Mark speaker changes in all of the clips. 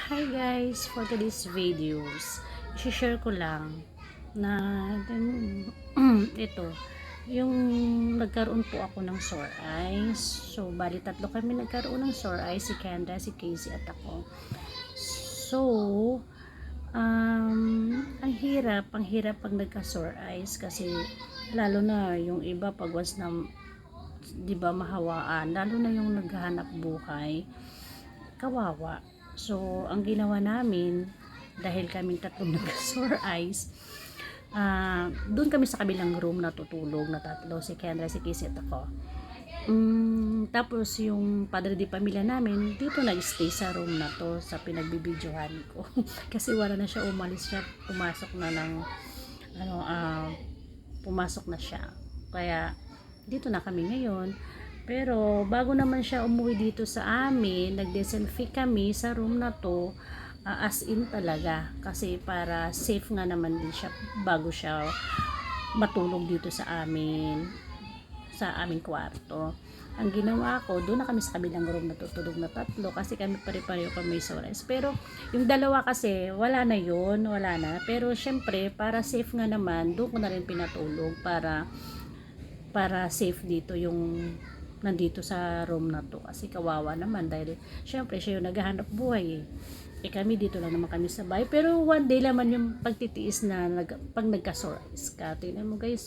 Speaker 1: Hi guys, for today's videos, i-share ko lang na ito, yung nagkaroon po ako ng sore eyes. So, bali tatlo kami nagkaroon ng sore eyes, si Kendra, si Casey at ako. So, ang hirap pag nagka-sore eyes kasi lalo na yung iba pag once na 'di ba mahawaan, lalo na yung naghahanap buhay, kawawa. So, ang ginawa namin, dahil kaming tatlong nagka-sore eyes, doon kami sa kabilang room natutulog na tatlo, si Kendra, si Casey at ako. Tapos yung padre di pamilya namin, dito nag-stay sa room na to, sa pinagbibidyohan ko. Kasi wala na siya, umalis siya, pumasok na ng, ano, pumasok na siya. Kaya, dito na kami ngayon. Pero bago naman siya umuwi dito sa amin, nagde-selfie kami sa room na to, as in talaga. Kasi para safe nga naman din siya bago siya matulog dito sa aming kwarto. Ang ginawa ko, doon na kami sa kabilang room natutulog na tatlo kasi kami pare-pareho kami sores. Pero yung dalawa kasi, wala na yun, wala na. Pero syempre, para safe nga naman, doon ko na rin pinatulog para safe dito yung nandito sa room na to kasi kawawa naman dahil syempre siya yung naghahanap buhay kami dito lang naman kami sa bahay, pero one day naman yung pagtitiis na pag nagka-sore eyes ka, tingnan mo guys,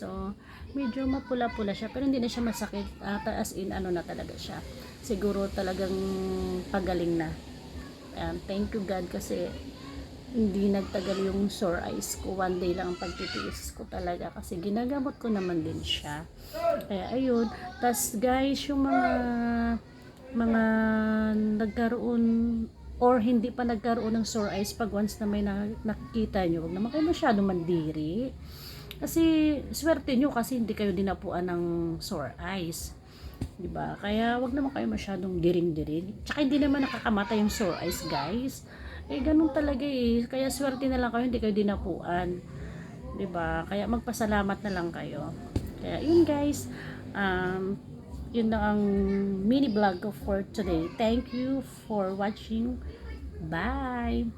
Speaker 1: medyo mapula-pula siya pero hindi na siya masakit, as in ano na talaga siya, siguro talagang pagaling na. Thank you God kasi hindi nagtagal yung sore eyes ko, one day lang ang pagtitiis ko talaga kasi ginagamot ko naman din siya. Kaya ayun, tas guys, yung mga nagkaroon or hindi pa nagkaroon ng sore eyes, pag once na may nakikita nyo, huwag naman kayo masyado mandiri kasi swerte nyo kasi hindi kayo dinapuan ng sore eyes, diba? Kaya wag naman kayo masyadong diring-diring, tsaka hindi naman nakakamatay yung sore eyes guys, ganun talaga kaya swerte na lang kayo hindi kayo dinapuan, 'di ba? Kaya magpasalamat na lang kayo. Kaya yun guys, yun na ang mini vlog ko for today. Thank you for watching. Bye.